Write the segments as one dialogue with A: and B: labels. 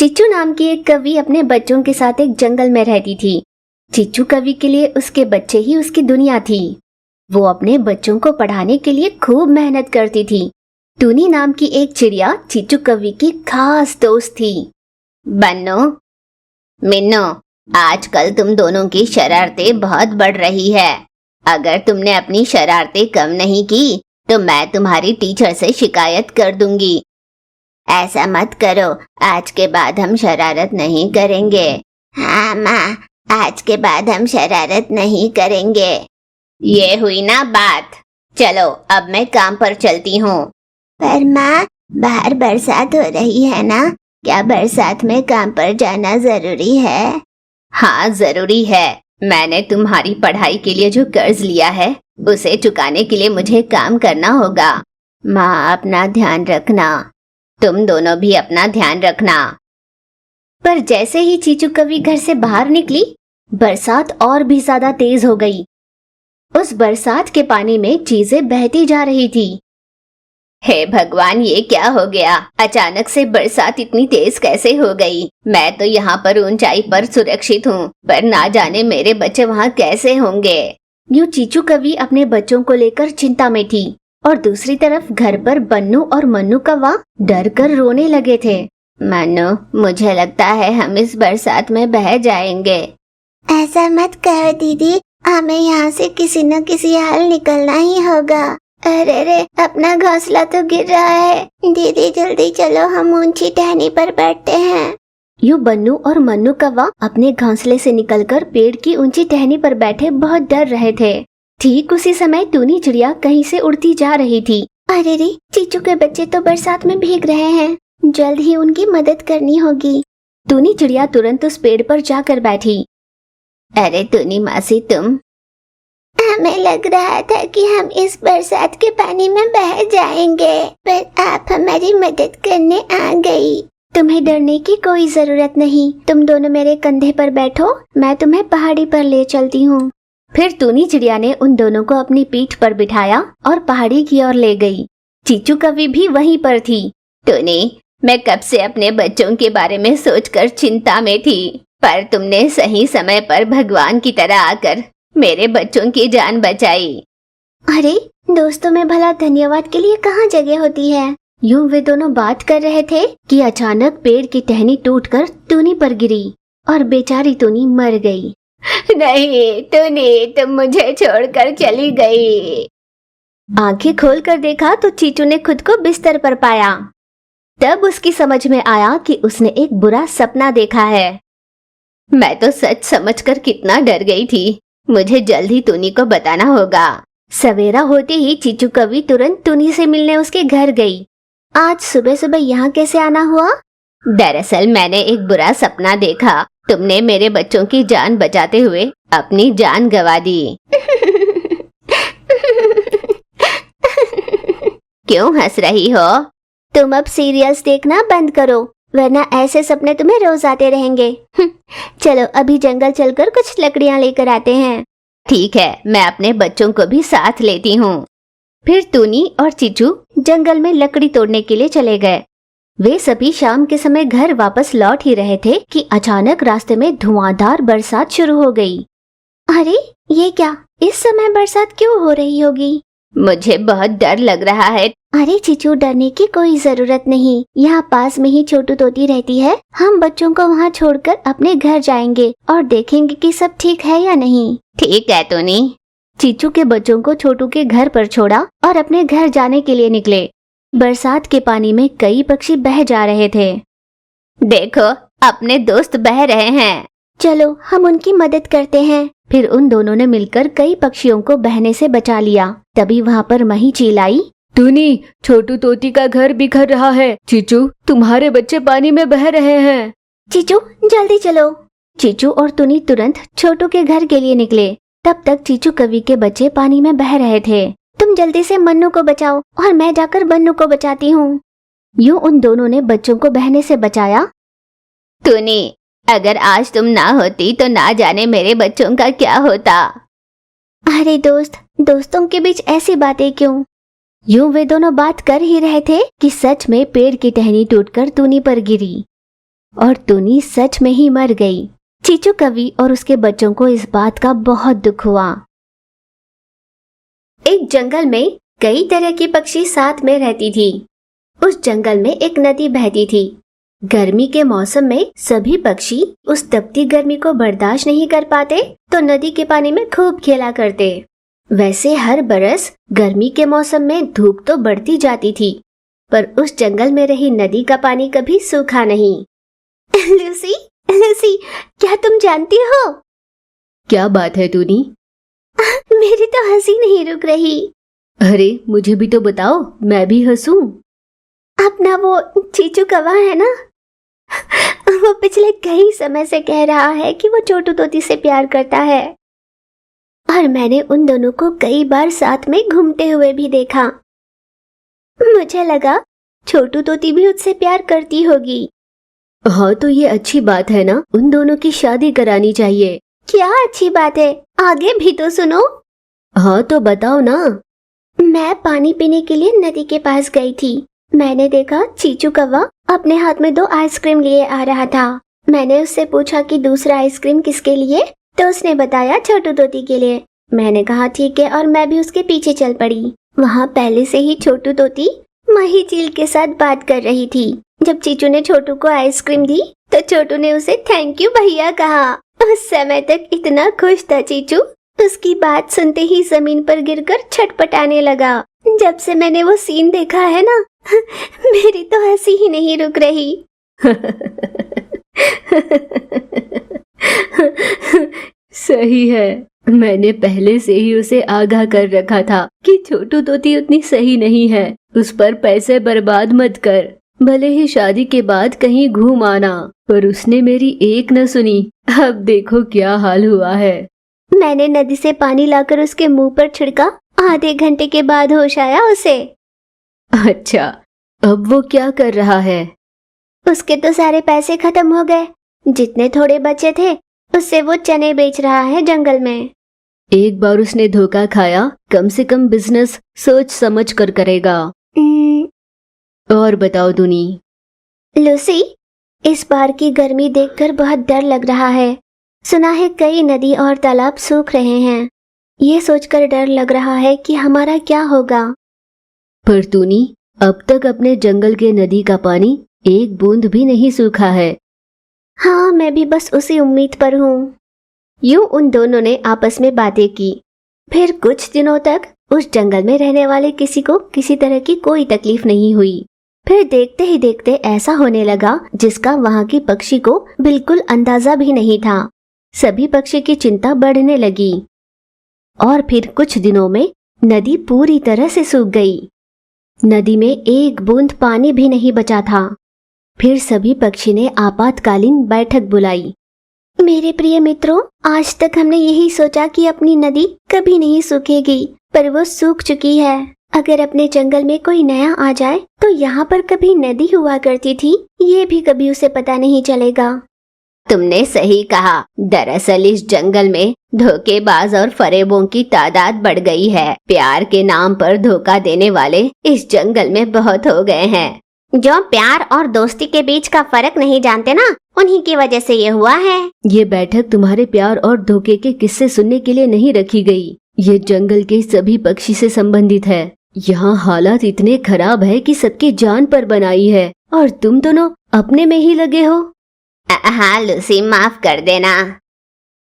A: चिच्चू नाम की एक कवि अपने बच्चों के साथ एक जंगल में रहती थी। चिच्चू कवि के लिए उसके बच्चे ही उसकी दुनिया थी। वो अपने बच्चों को पढ़ाने के लिए खूब मेहनत करती थी। टूनी नाम की एक चिड़िया चिच्चू कवि की खास दोस्त थी। बन्नो, मिन्नो, आजकल तुम दोनों की शरारतें बहुत बढ़ रही है। अगर तुमने अपनी शरारतें कम नहीं की तो मैं तुम्हारी टीचर से शिकायत कर दूंगी। ऐसा मत करो, आज के बाद हम शरारत नहीं करेंगे। हाँ माँ, आज के बाद हम शरारत नहीं करेंगे। ये हुई ना बात। चलो अब मैं काम पर चलती हूँ। पर माँ, बाहर बरसात हो रही है ना, क्या बरसात में काम पर जाना जरूरी है? हाँ जरूरी है। मैंने तुम्हारी पढ़ाई के लिए जो कर्ज लिया है उसे चुकाने के लिए मुझे काम करना होगा। माँ अपना ध्यान रखना। तुम दोनों भी अपना ध्यान रखना। पर जैसे ही चीचू कवि घर से बाहर निकली, बरसात और भी ज्यादा तेज हो गई। उस बरसात के पानी में चीजें बहती जा रही थी। हे भगवान, ये क्या हो गया? अचानक से बरसात इतनी तेज कैसे हो गई? मैं तो यहाँ पर ऊंचाई पर सुरक्षित हूँ, पर ना जाने मेरे बच्चे वहाँ कैसे होंगे। यूं चीचू कवि अपने बच्चों को लेकर चिंता में थी और दूसरी तरफ घर पर बन्नू और मन्नू कौवा डर कर रोने लगे थे। मन्नू, मुझे लगता है हम इस बरसात में बह जाएंगे। ऐसा मत कहो दीदी, हमें यहाँ से किसी न किसी हाल निकलना ही होगा। अरे रे, अपना घोंसला तो गिर रहा है। दीदी जल्दी चलो, हम ऊंची टहनी पर बैठते हैं। यूं बन्नू और मन्नू कौवा अपने घोंसले से निकलकर पेड़ की ऊंची टहनी पर बैठे बहुत डर रहे थे। ठीक उसी समय टूनी चिड़िया कहीं से उड़ती जा रही थी। अरे रे, चीचू के बच्चे तो बरसात में भीग रहे हैं, जल्द ही उनकी मदद करनी होगी। टूनी चिड़िया तुरंत उस पेड़ पर जाकर बैठी। अरे टूनी मासी, तुम? हमें लग रहा था कि हम इस बरसात के पानी में बह जाएंगे, पर आप हमारी मदद करने आ गई। तुम्हें डरने की कोई जरूरत नहीं, तुम दोनों मेरे कंधे पर बैठो, मैं तुम्हें पहाड़ी पर ले चलती हूँ। फिर टूनी चिड़िया ने उन दोनों को अपनी पीठ पर बिठाया और पहाड़ी की ओर ले गई। चीचू कवि भी वहीं पर थी। टूनी, मैं कब से अपने बच्चों के बारे में सोचकर चिंता में थी, पर तुमने सही समय पर भगवान की तरह आकर मेरे बच्चों की जान बचाई। अरे, दोस्तों में भला धन्यवाद के लिए कहाँ जगह होती है। यूं वे दोनों बात कर रहे थे कि अचानक पेड़ की टहनी टूटकर टूनी पर गिरी और बेचारी टूनी मर गई। नहीं टूनी, तुम मुझे छोड़कर चली गई। आंखें खोलकर देखा तो चीचू ने खुद को बिस्तर पर पाया। तब उसकी समझ में आया कि उसने एक बुरा सपना देखा है। मैं तो सच समझकर कितना डर गई थी। मुझे जल्द ही टूनी को बताना होगा। सवेरा होते ही चीचू कवि तुरंत टूनी से मिलने उसके घर गई। आज सुबह सुबह यहाँ कैसे आना हुआ? दरअसल मैंने एक बुरा सपना देखा। तुमने मेरे बच्चों की जान बचाते हुए अपनी जान गंवा दी। क्यों हंस रही हो? तुम अब सीरियल्स देखना बंद करो, वरना ऐसे सपने तुम्हें रोज आते रहेंगे। चलो अभी जंगल चलकर कुछ लकड़ियां लेकर आते हैं। ठीक है, मैं अपने बच्चों को भी साथ लेती हूँ। फिर टूनी और चीचू जंगल में लकड़ी तोड़ने के लिए चले गए। वे सभी शाम के समय घर वापस लौट ही रहे थे कि अचानक रास्ते में धुआंधार बरसात शुरू हो गई। अरे ये क्या, इस समय बरसात क्यों हो रही होगी? मुझे बहुत डर लग रहा है। अरे चीचू, डरने की कोई जरूरत नहीं, यहाँ पास में ही छोटू तोती रहती है। हम बच्चों को वहाँ छोड़कर अपने घर जाएंगे और देखेंगे कि सब ठीक है या नहीं। ठीक है टूनी। चीचू के बच्चों को छोटू के घर पर छोड़ा और अपने घर जाने के लिए निकले। बरसात के पानी में कई पक्षी बह जा रहे थे। देखो, अपने दोस्त बह रहे हैं। चलो हम उनकी मदद करते हैं। फिर उन दोनों ने मिलकर कई पक्षियों को बहने से बचा लिया। तभी वहाँ पर मही चिल्लाई,
B: टूनी, छोटू तोती का घर बिखर रहा है। चीचू, तुम्हारे बच्चे पानी में बह रहे हैं।
A: चीचू जल्दी चलो। चीचू और टूनी तुरंत छोटू के घर के लिए निकले। तब तक चीचू कवि के बच्चे पानी में बह रहे थे। तुम जल्दी से मन्नू को बचाओ और मैं जाकर बन्नू को बचाती हूँ। यूं उन दोनों ने बच्चों को बहने से बचाया।
C: टूनी, अगर आज तुम ना होती तो ना जाने मेरे बच्चों का क्या होता।
A: अरे दोस्त, दोस्तों के बीच ऐसी बातें क्यों? यूं वे दोनों बात कर ही रहे थे कि सच में पेड़ की टहनी टूटकर टूनी पर गिरी। और टुनी सच में ही मर गई। चीचू कवि और उसके बच्चों को इस बात का बहुत दुख हुआ। एक जंगल में कई तरह की पक्षी साथ में रहती थी। उस जंगल में एक नदी बहती थी। गर्मी के मौसम में सभी पक्षी उस तपती गर्मी को बर्दाश्त नहीं कर पाते तो नदी के पानी में खूब खेला करते। वैसे हर बरस गर्मी के मौसम में धूप तो बढ़ती जाती थी, पर उस जंगल में रही नदी का पानी कभी सूखा नहीं। लूसी, लूसी, क्या तुम जानती हो?
B: क्या बात है टूनी?
A: मेरी तो हंसी नहीं रुक रही।
B: अरे मुझे भी तो बताओ, मैं भी हंसूं।
A: अपना वो चीचू कौवा है ना, वो पिछले कई समय से कह रहा है कि वो छोटू तोती से प्यार करता है, और मैंने उन दोनों को कई बार साथ में घूमते हुए भी देखा। मुझे लगा छोटू तोती भी उससे प्यार करती होगी।
B: हाँ तो ये अच्छी बात है ना, उन दोनों की शादी करानी चाहिए।
A: क्या अच्छी बात है, आगे भी तो सुनो।
B: हाँ तो बताओ ना।
A: मैं पानी पीने के लिए नदी के पास गई थी। मैंने देखा चीचू कौवा अपने हाथ में 2 आइसक्रीम लिए आ रहा था। मैंने उससे पूछा कि दूसरा आइसक्रीम किसके लिए, तो उसने बताया छोटू तोती के लिए। मैंने कहा ठीक है, और मैं भी उसके पीछे चल पड़ी। वहाँ पहले से ही छोटू तोती माही चील के साथ बात कर रही थी। जब चीचू ने छोटू को आइसक्रीम दी तो छोटू ने उसे थैंक यू भैया कहा। उस समय तक इतना खुश था चीचू, उसकी बात सुनते ही जमीन पर गिरकर छटपटाने लगा। जब से मैंने वो सीन देखा है ना, मेरी तो हंसी ही नहीं रुक रही।
B: सही है, मैंने पहले से ही उसे आगाह कर रखा था कि छोटू तोती उतनी सही नहीं है, उस पर पैसे बर्बाद मत कर, भले ही शादी के बाद कहीं घूम आना। पर उसने मेरी एक न सुनी। अब देखो क्या हाल हुआ है।
A: मैंने नदी से पानी लाकर उसके मुंह पर छिड़का। आधे घंटे के बाद होश आया उसे।
B: अच्छा, अब वो क्या कर रहा है?
A: उसके तो सारे पैसे खत्म हो गए। जितने थोड़े बचे थे उससे वो चने बेच रहा है जंगल में।
B: एक बार उसने धोखा खाया, कम से कम बिजनेस सोच समझ कर करेगा। और बताओ दुनी।
A: लूसी, इस बार की गर्मी देखकर बहुत डर लग रहा है। सुना है कई नदी और तालाब सूख रहे हैं। ये सोचकर डर लग रहा है कि हमारा क्या होगा।
B: पर टूनी, अब तक अपने जंगल के नदी का पानी एक बूंद भी नहीं सूखा है।
A: हाँ, मैं भी बस उसी उम्मीद पर हूँ। यूं उन दोनों ने आपस में बातें की। फिर कुछ दिनों तक उस जंगल में रहने वाले किसी को किसी तरह की कोई तकलीफ नहीं हुई। फिर देखते ही देखते ऐसा होने लगा जिसका वहाँ की पक्षी को बिल्कुल अंदाजा भी नहीं था। सभी पक्षी की चिंता बढ़ने लगी और फिर कुछ दिनों में नदी पूरी तरह से सूख गई। नदी में एक बूंद पानी भी नहीं बचा था। फिर सभी पक्षी ने आपातकालीन बैठक बुलाई। मेरे प्रिय मित्रों, आज तक हमने यही सोचा कि अपनी नदी कभी नहीं सूखेगी, पर वो सूख चुकी है। अगर अपने जंगल में कोई नया आ जाए तो यहाँ पर कभी नदी हुआ करती थी, ये भी कभी उसे पता नहीं चलेगा।
C: तुमने सही कहा। दरअसल इस जंगल में धोखेबाज और फरेबों की तादाद बढ़ गई है। प्यार के नाम पर धोखा देने वाले इस जंगल में बहुत हो गए हैं।
A: जो प्यार और दोस्ती के बीच का फर्क नहीं जानते ना, उन्हीं की वजह से ये हुआ है।
B: ये बैठक तुम्हारे प्यार और धोखे के किस्से सुनने के लिए नहीं रखी गई। ये जंगल के सभी पक्षी से संबंधित है। यहाँ हालात इतने खराब है कि सबकी जान पर बनाई है, और तुम दोनों अपने में ही लगे हो।
C: हाँ लूसी, माफ कर देना।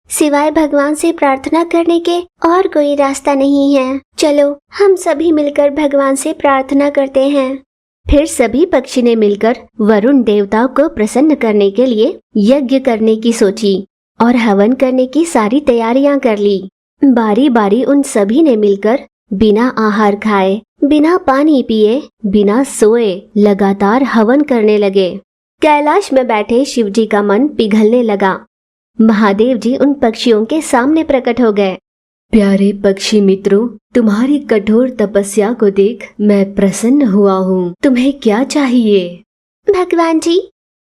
A: सिवाय भगवान से प्रार्थना करने के और कोई रास्ता नहीं है। चलो हम सभी मिलकर भगवान से प्रार्थना करते हैं।
B: फिर सभी पक्षी ने मिलकर वरुण देवता को प्रसन्न करने के लिए यज्ञ करने की सोची और हवन करने की सारी तैयारियां कर ली। बारी बारी उन सभी ने मिलकर बिना आहार खाए, बिना पानी पिए, बिना सोए लगातार हवन करने लगे। कैलाश में बैठे शिवजी का मन पिघलने लगा। महादेव जी उन पक्षियों के सामने प्रकट हो गए। प्यारे पक्षी मित्रों, तुम्हारी कठोर तपस्या को देख मैं प्रसन्न हुआ हूँ। तुम्हें क्या चाहिए?
A: भगवान जी,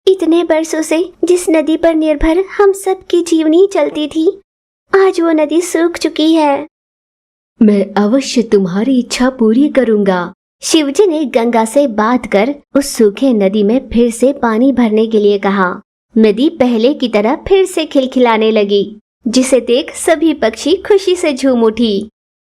A: इतने बरसों से जिस नदी पर निर्भर हम सब की जीवनी चलती थी, आज वो नदी सूख चुकी है।
B: मैं अवश्य तुम्हारी इच्छा पूरी करूँगा। शिवजी ने गंगा से बात कर उस सूखे नदी में फिर से पानी भरने के लिए कहा। नदी पहले की तरह फिर से खिलखिलाने लगी, जिसे देख सभी पक्षी खुशी से झूम उठी।